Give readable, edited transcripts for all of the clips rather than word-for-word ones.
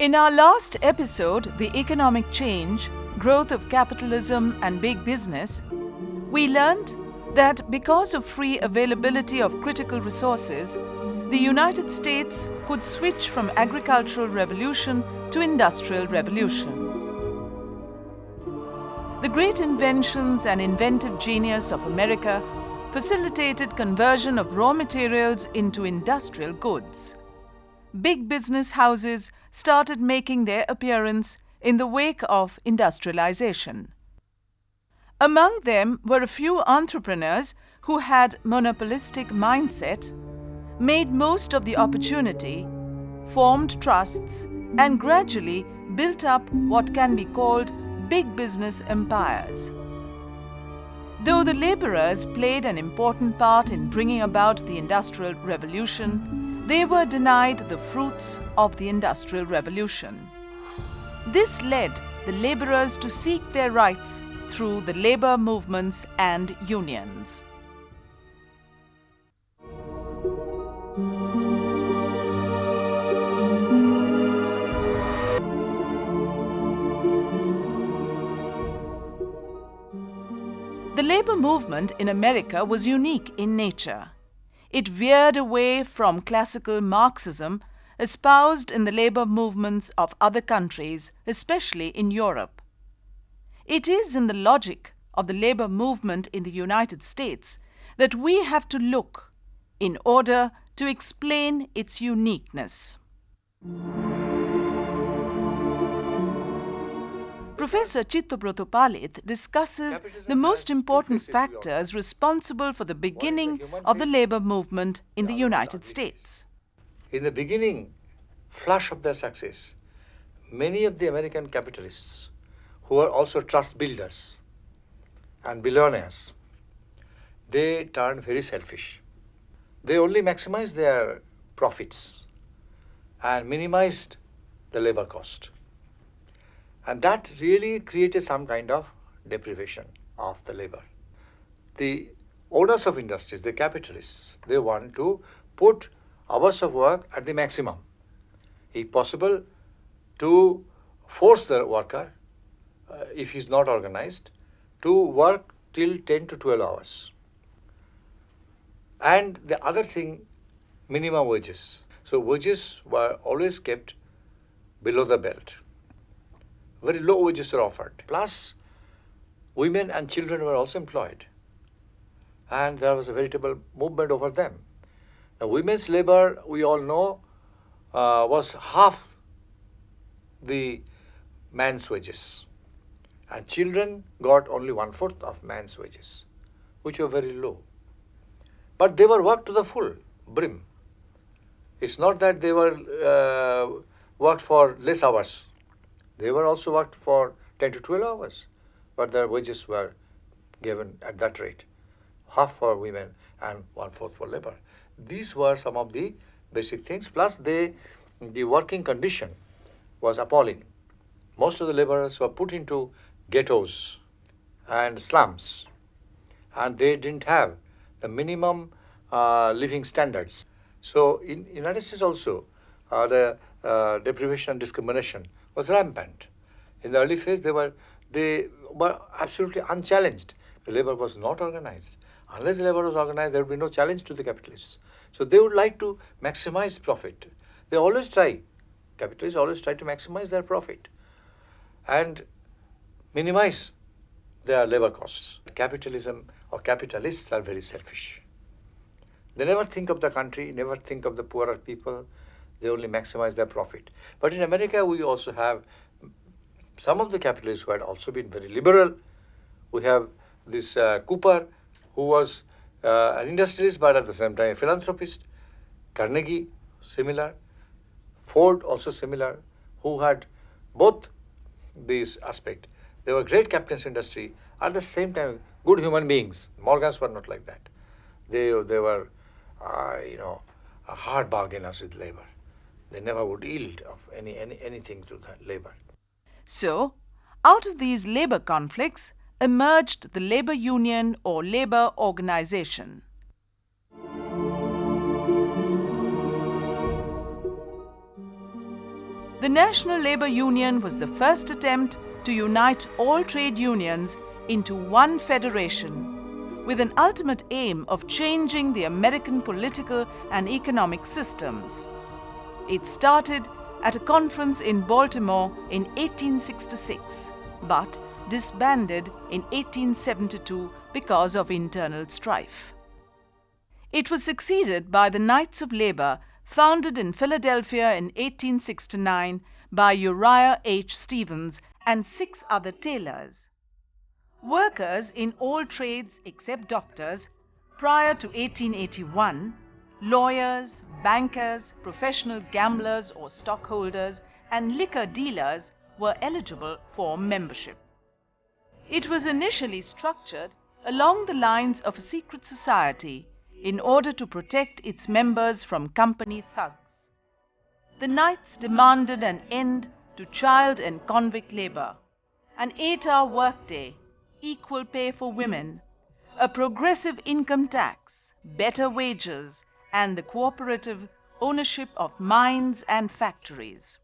In our last episode, The Economic Change, Growth of Capitalism and Big Business, we learned that because of free availability of critical resources, the United States could switch from agricultural revolution to industrial revolution. The great inventions and inventive genius of America facilitated conversion of raw materials into industrial goods. Big business houses started making their appearance in the wake of industrialization. Among them were a few entrepreneurs who had monopolistic mindset, made most of the opportunity, formed trusts, and gradually built up what can be called big business empires. Though the laborers played an important part in bringing about the Industrial Revolution, they were denied the fruits of the Industrial Revolution. This led the laborers to seek their rights through the labor movements and unions. The labor movement in America was unique in nature. It veered away from classical Marxism espoused in the labor movements of other countries, especially in Europe. It is in the logic of the labor movement in the United States that we have to look in order to explain its uniqueness. Professor Chittobroto Palit discusses the most important factors responsible for the beginning of the labor movement in the United States. In the beginning flush of their success, many of the American capitalists who were also trust builders and billionaires, they turned very selfish. They only maximized their profits and minimized the labor cost. And that really created some kind of deprivation of the labor. The owners of industries, the capitalists, they want to put hours of work at the maximum. If possible, to force the worker, if he's not organized, to work till 10 to 12 hours. And the other thing, minimum wages. So wages were always kept below the belt. Very low wages were offered. Plus, women and children were also employed. And there was a veritable movement over them. Now, women's labor, we all know, was half the man's wages. And children got only 1/4 of man's wages, which were very low. But they were worked to the full brim. It's not that they were worked for less hours. They were also worked for 10 to 12 hours, but their wages were given at that rate, half for women and 1/4 for labor. These were some of the basic things, plus the working condition was appalling. Most of the laborers were put into ghettos and slums, and they didn't have the minimum living standards. So in United States also, the deprivation and discrimination was rampant. In the early phase, they were absolutely unchallenged. The labor was not organized. Unless the labor was organized, there would be no challenge to the capitalists. So they would like to maximize profit. They always try, capitalists always try to maximize their profit and minimize their labor costs. Capitalism or capitalists are very selfish. They never think of the country, never think of the poorer people. They only maximize their profit. But in America, we also have some of the capitalists who had also been very liberal. We have this Cooper, who was an industrialist, but at the same time a philanthropist. Carnegie, similar. Ford, also similar, who had both these aspects. They were great captains of industry, at the same time good human beings. Morgans were not like that. They were, hard bargainers with labor. They never would yield of anything to the labor. So, out of these labor conflicts emerged the labor union or labor organization. The National Labour Union was the first attempt to unite all trade unions into one federation, with an ultimate aim of changing the American political and economic systems. It started at a conference in Baltimore in 1866, but disbanded in 1872 because of internal strife. It was succeeded by the Knights of Labor, founded in Philadelphia in 1869 by Uriah H. Stevens and 6 other tailors. Workers in all trades except doctors prior to 1881, lawyers, bankers, professional gamblers or stockholders, and liquor dealers were eligible for membership. It was initially structured along the lines of a secret society in order to protect its members from company thugs. The Knights demanded an end to child and convict labor, an 8-hour workday, equal pay for women, a progressive income tax, better wages, and the cooperative ownership of mines and factories.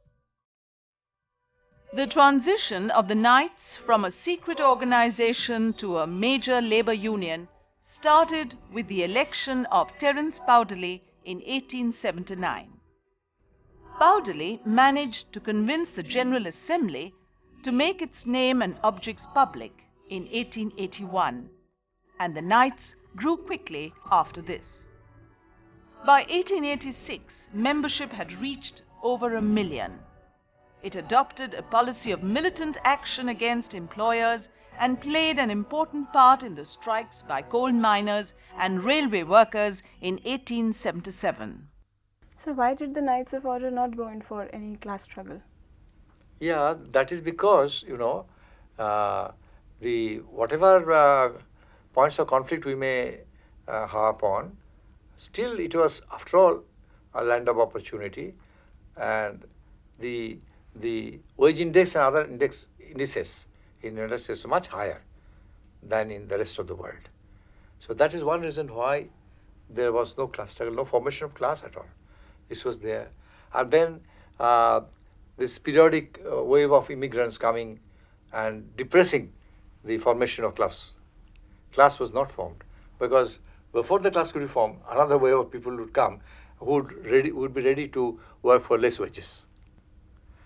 The transition of the Knights from a secret organization to a major labor union started with the election of Terence Powderly in 1879. Powderly managed to convince the General Assembly to make its name and objects public in 1881, and the Knights grew quickly after this. By 1886, membership had reached over 1 million. It adopted a policy of militant action against employers and played an important part in the strikes by coal miners and railway workers in 1877. So why did the Knights of Order not go in for any class struggle? Yeah, that is because, the whatever points of conflict we may harp on, still it was, after all, a land of opportunity, and the wage index and other indices in the United States are much higher than in the rest of the world. So that is one reason why there was no class struggle, no formation of class at all. This was there. And then this periodic wave of immigrants coming and depressing the formation of class. Class was not formed, because before the class could be formed, another wave of people would come who would be ready to work for less wages.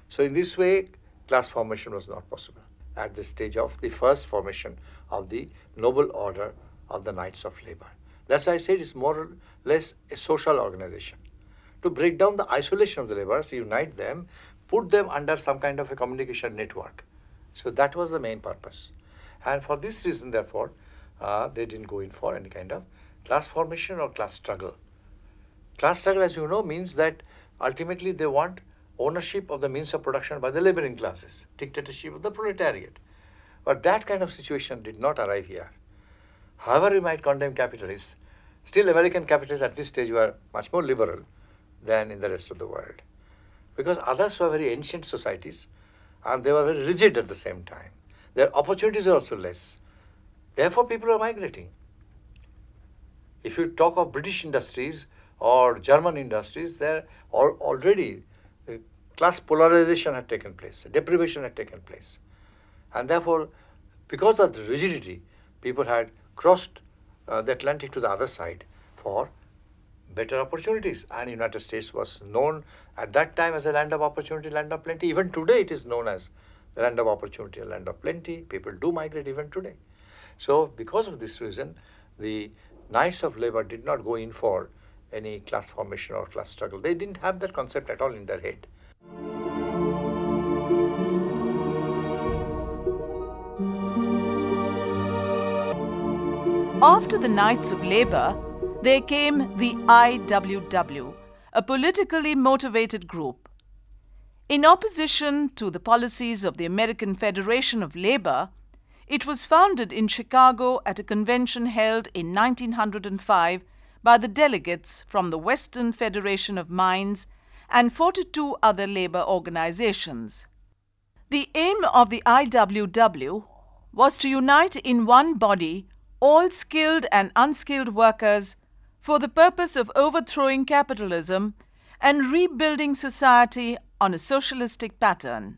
So in this way, class formation was not possible at the stage of the first formation of the noble order of the Knights of Labor. That's why I said it's more or less a social organization. To break down the isolation of the laborers, to unite them, put them under some kind of a communication network. So that was the main purpose. And for this reason, therefore, they didn't go in for any kind of class formation or class struggle. Class struggle, as you know, means that ultimately they want ownership of the means of production by the laboring classes, dictatorship of the proletariat. But that kind of situation did not arrive here. However we might condemn capitalists, still American capitalists at this stage were much more liberal than in the rest of the world. Because others were very ancient societies and they were very rigid at the same time. Their opportunities are also less. Therefore people are migrating. If you talk of British industries or German industries, there already class polarization had taken place, deprivation had taken place. And therefore, because of the rigidity, people had crossed the Atlantic to the other side for better opportunities. And United States was known at that time as a land of opportunity, land of plenty. Even today it is known as the land of opportunity, a land of plenty. People do migrate even today. So because of this reason, the Knights of Labor did not go in for any class formation or class struggle. They didn't have that concept at all in their head. After the Knights of Labor, there came the IWW, a politically motivated group. In opposition to the policies of the American Federation of Labor, it was founded in Chicago at a convention held in 1905 by the delegates from the Western Federation of Mines and 42 other labor organizations. The aim of the IWW was to unite in one body all skilled and unskilled workers for the purpose of overthrowing capitalism and rebuilding society on a socialistic pattern.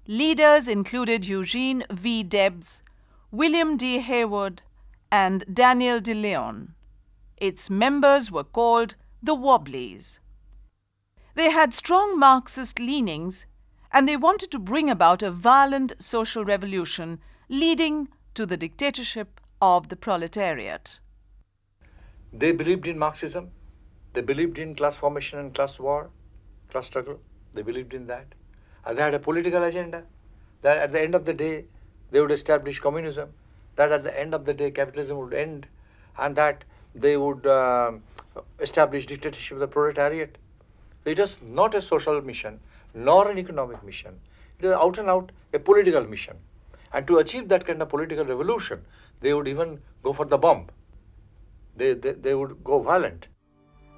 Leaders included Eugene V. Debs, William D. Haywood, and Daniel De Leon. Its members were called the Wobblies. They had strong Marxist leanings, and they wanted to bring about a violent social revolution leading to the dictatorship of the proletariat. They believed in Marxism. They believed in class formation and class war, class struggle. They believed in that. And they had a political agenda that at the end of the day, they would establish communism, that at the end of the day, capitalism would end, and that they would establish dictatorship of the proletariat. It was not a social mission, nor an economic mission. It was out and out a political mission. And to achieve that kind of political revolution, they would even go for the bomb. They would go violent.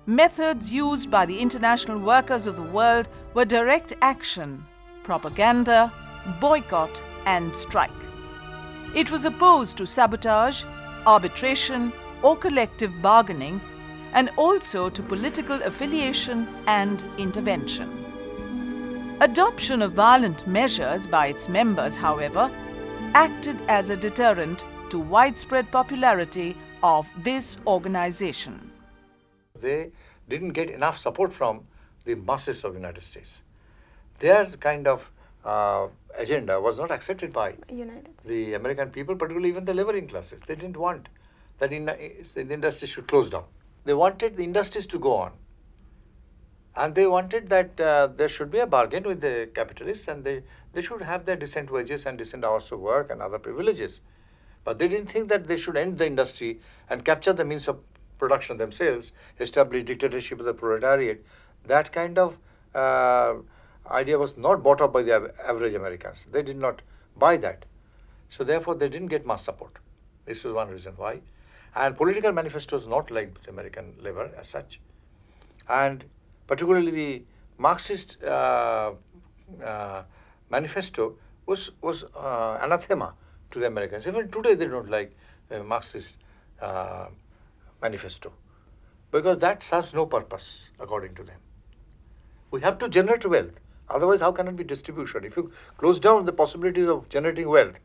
Methods used by the international workers of the world were direct action, propaganda, boycott, and strike. It was opposed to sabotage, arbitration, or collective bargaining, and also to political affiliation and intervention. Adoption of violent measures by its members, however, acted as a deterrent to widespread popularity of this organization. They didn't get enough support from the Marxists of the United States. Their kind of agenda was not accepted by the American people, particularly even the laboring classes. They didn't want that the industry should close down. They wanted the industries to go on. And they wanted that there should be a bargain with the capitalists, and they should have their decent wages and decent hours of work and other privileges. But they didn't think that they should end the industry and capture the means of production themselves, establish dictatorship of the proletariat. That kind of idea was not bought up by the average Americans. They did not buy that. So therefore, they didn't get mass support. This was one reason why. And political manifestos not liked the American labor as such. And particularly the Marxist manifesto was anathema to the Americans. Even today, they don't like Marxist manifesto, because that serves no purpose, according to them. We have to generate wealth. Otherwise, how can it be distribution? If you close down the possibilities of generating wealth,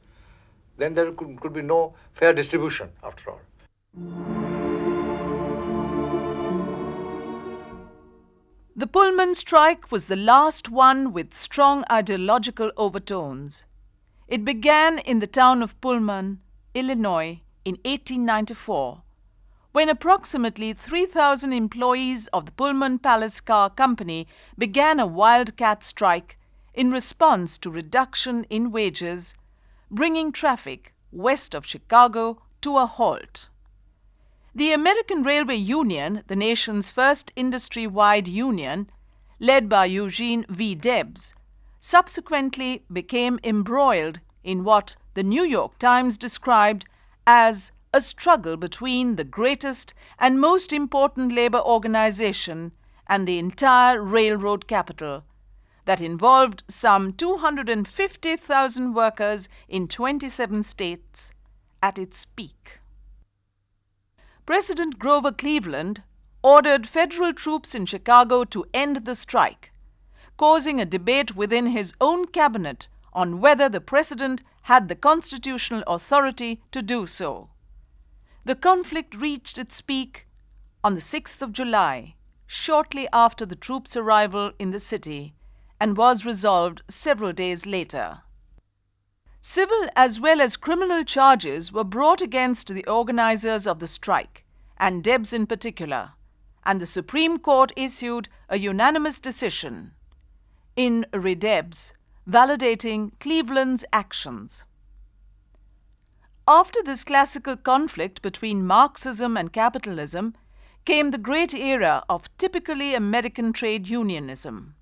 then there could be no fair distribution after all. The Pullman Strike was the last one with strong ideological overtones. It began in the town of Pullman, Illinois, in 1894, when approximately 3,000 employees of the Pullman Palace Car Company began a wildcat strike in response to reduction in wages, bringing traffic west of Chicago to a halt. The American Railway Union, the nation's first industry-wide union, led by Eugene V. Debs, subsequently became embroiled in what the New York Times described as a struggle between the greatest and most important labor organization and the entire railroad capital that involved some 250,000 workers in 27 states at its peak. President Grover Cleveland ordered federal troops in Chicago to end the strike, causing a debate within his own cabinet on whether the president had the constitutional authority to do so. The conflict reached its peak on the 6th of July, shortly after the troops' arrival in the city, and was resolved several days later. Civil as well as criminal charges were brought against the organizers of the strike, and Debs in particular, and the Supreme Court issued a unanimous decision in re Debs, validating Cleveland's actions. After this classical conflict between Marxism and capitalism came the great era of typically American trade unionism.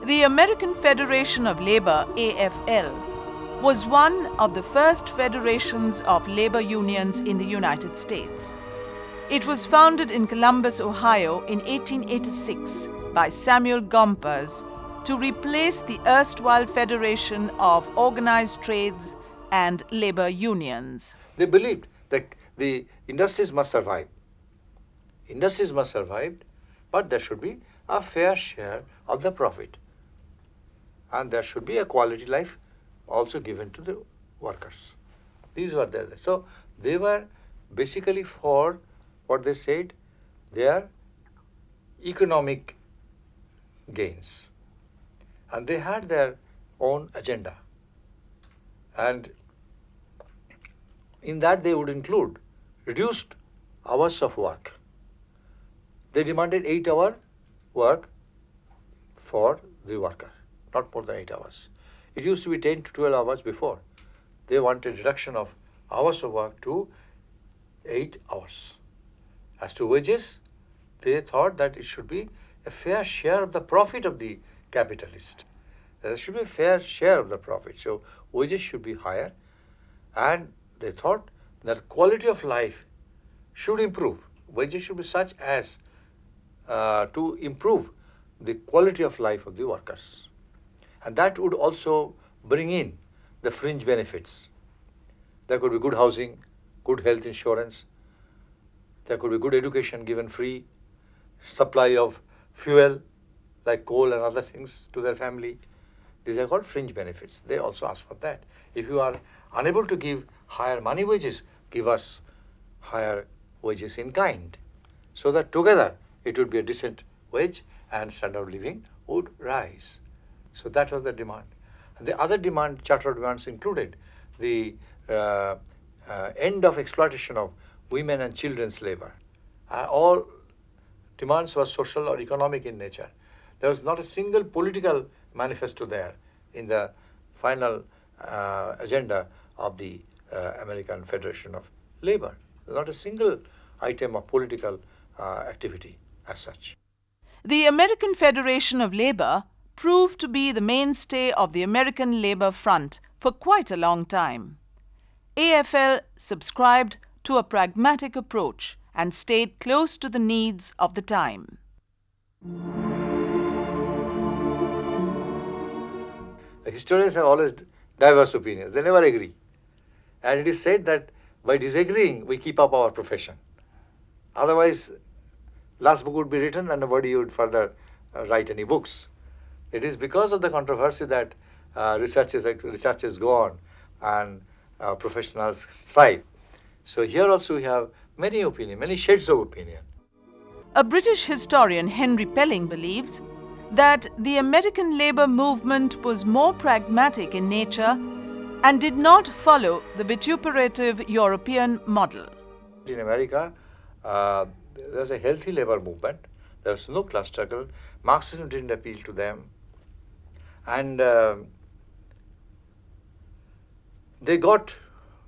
The American Federation of Labor, AFL, was one of the first federations of labor unions in the United States. It was founded in Columbus, Ohio in 1886 by Samuel Gompers to replace the erstwhile Federation of Organized Trades and Labor Unions. They believed that the industries must survive. Industries must survive, but there should be a fair share of the profit. And there should be a quality life also given to the workers. These were there. So they were basically for what they said, their economic gains. And they had their own agenda. And in that they would include reduced hours of work. They demanded 8-hour work for the worker, not more than 8 hours. It used to be 10 to 12 hours before. They wanted reduction of hours of work to 8 hours. As to wages, they thought that it should be a fair share of the profit of the capitalist. There should be a fair share of the profit. So wages should be higher, and they thought that quality of life should improve. Wages should be such as to improve the quality of life of the workers. And that would also bring in the fringe benefits. There could be good housing, good health insurance, there could be good education given free, supply of fuel like coal and other things to their family. These are called fringe benefits. They also ask for that. If you are unable to give higher money wages, give us higher wages in kind, so that together it would be a decent wage and standard of living would rise. So that was the demand. And the other demand, Charter of Demands, included the end of exploitation of women and children's labor. All demands were social or economic in nature. There was not a single political manifesto there in the final agenda of the American Federation of Labor. Not a single item of political activity as such. The American Federation of Labor proved to be the mainstay of the American labor front for quite a long time. AFL subscribed to a pragmatic approach and stayed close to the needs of the time. The historians have always diverse opinions. They never agree. And it is said that by disagreeing, we keep up our profession. Otherwise, last book would be written and nobody would further write any books. It is because of the controversy that researches go on and professionals thrive. So here also we have many opinions, many shades of opinion. A British historian, Henry Pelling, believes that the American labor movement was more pragmatic in nature and did not follow the vituperative European model. In America, there's a healthy labor movement. There was no class struggle. Marxism didn't appeal to them. And they got,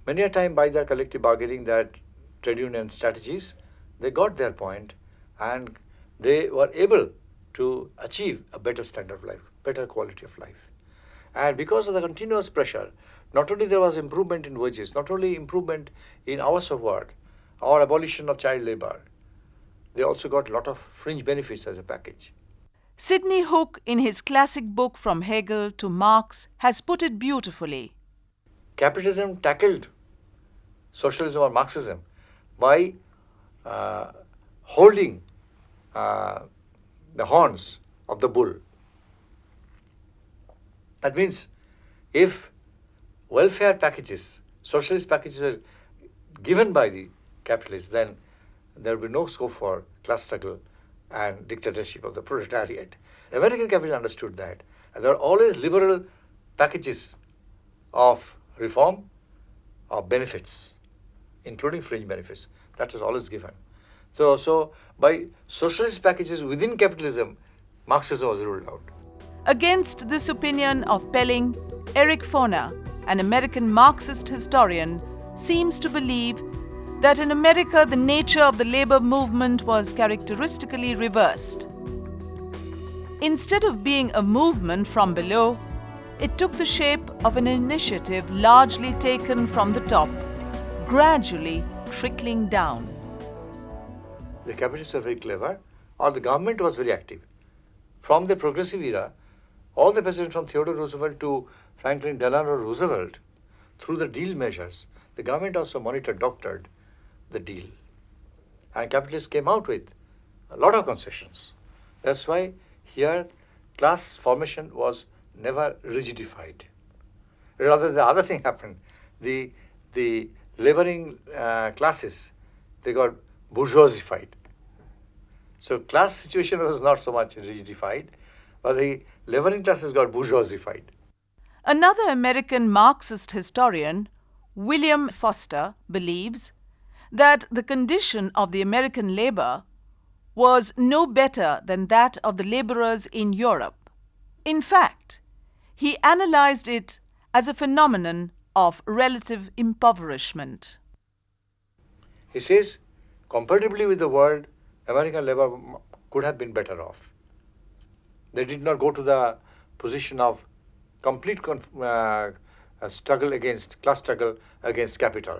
many a time by their collective bargaining, their trade union strategies, they got their point and they were able to achieve a better standard of life, better quality of life. And because of the continuous pressure, not only there was improvement in wages, not only improvement in hours of work or abolition of child labor, they also got a lot of fringe benefits as a package. Sidney Hook, in his classic book From Hegel to Marx, has put it beautifully. Capitalism tackled socialism or Marxism by holding the horns of the bull. That means if welfare packages, socialist packages are given by the capitalists, then there will be no scope for class struggle and dictatorship of the proletariat. American capitalists understood that, and there are always liberal packages of reform, of benefits, including fringe benefits. That was always given. So by socialist packages within capitalism, Marxism was ruled out. Against this opinion of Pelling, Eric Foner, an American Marxist historian, seems to believe that in America the nature of the labor movement was characteristically reversed. Instead of being a movement from below, it took the shape of an initiative largely taken from the top, gradually trickling down. The capitalists were very clever, or the government was very active. From the progressive era, all the presidents from Theodore Roosevelt to Franklin Delano Roosevelt, through the deal measures, the government also monitored, doctored the deal. And capitalists came out with a lot of concessions. That's why here class formation was never rigidified. Rather, the other thing happened. The laboring classes, they got bourgeoisified. So class situation was not so much rigidified, but the laboring classes got bourgeoisified. Another American Marxist historian, William Foster, believes that the condition of the American labor was no better than that of the laborers in Europe. In fact, he analyzed it as a phenomenon of relative impoverishment. He says, comparatively with the world, American labor could have been better off. They did not go to the position of complete struggle against, class struggle against capital.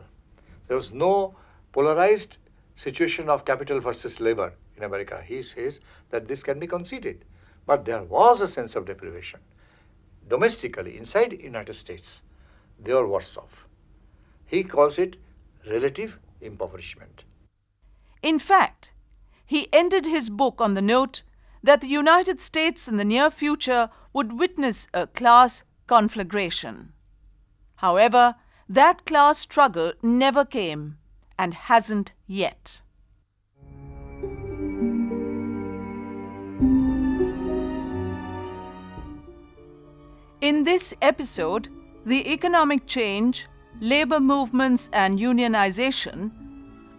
There was no polarized situation of capital versus labor in America. He says that this can be conceded. But there was a sense of deprivation. Domestically, inside the United States, they were worse off. He calls it relative impoverishment. In fact, he ended his book on the note that the United States in the near future would witness a class conflagration. However, that class struggle never came and hasn't yet. In this episode, the economic change, labor movements and unionization,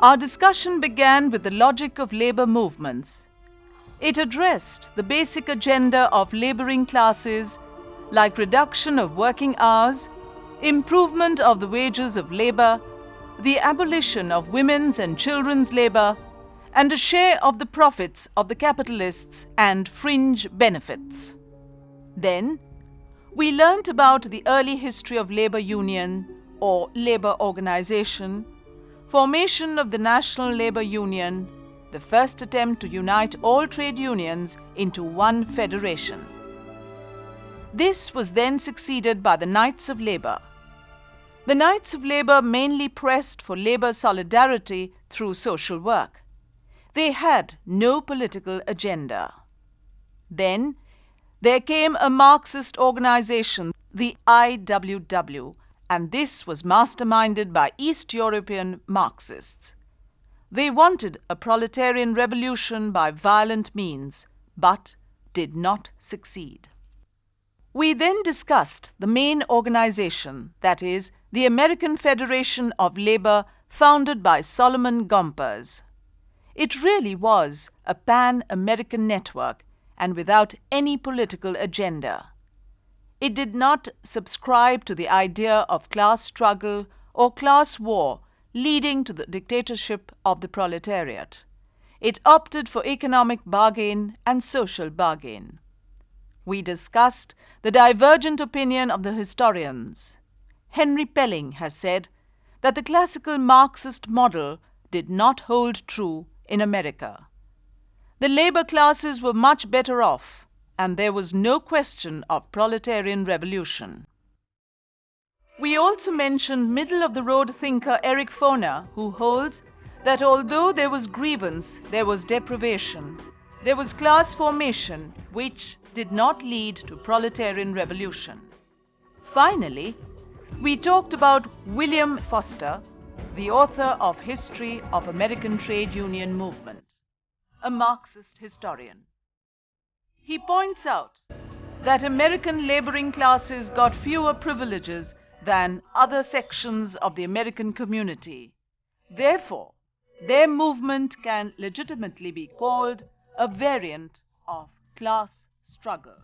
our discussion began with the logic of labor movements. It addressed the basic agenda of laboring classes like reduction of working hours, improvement of the wages of labor, the abolition of women's and children's labor, and a share of the profits of the capitalists and fringe benefits. Then, we learnt about the early history of labor union or labor organization, formation of the National Labor Union, the first attempt to unite all trade unions into one federation. This was then succeeded by the Knights of Labor. The Knights of Labor mainly pressed for labor solidarity through social work. They had no political agenda. Then there came a Marxist organization, the IWW, and this was masterminded by East European Marxists. They wanted a proletarian revolution by violent means, but did not succeed. We then discussed the main organization, that is, the American Federation of Labor, founded by Solomon Gompers. It really was a pan-American network and without any political agenda. It did not subscribe to the idea of class struggle or class war leading to the dictatorship of the proletariat. It opted for economic bargain and social bargain. We discussed the divergent opinion of the historians. Henry Pelling has said that the classical Marxist model did not hold true in America. The labor classes were much better off, and there was no question of proletarian revolution. We also mentioned middle-of-the-road thinker Eric Foner, who holds that although there was grievance, there was deprivation. There was class formation, which did not lead to proletarian revolution. Finally, we talked about William Foster, the author of History of American Trade Union Movement, a Marxist historian. He points out that American laboring classes got fewer privileges than other sections of the American community. Therefore, their movement can legitimately be called a variant of class struggle.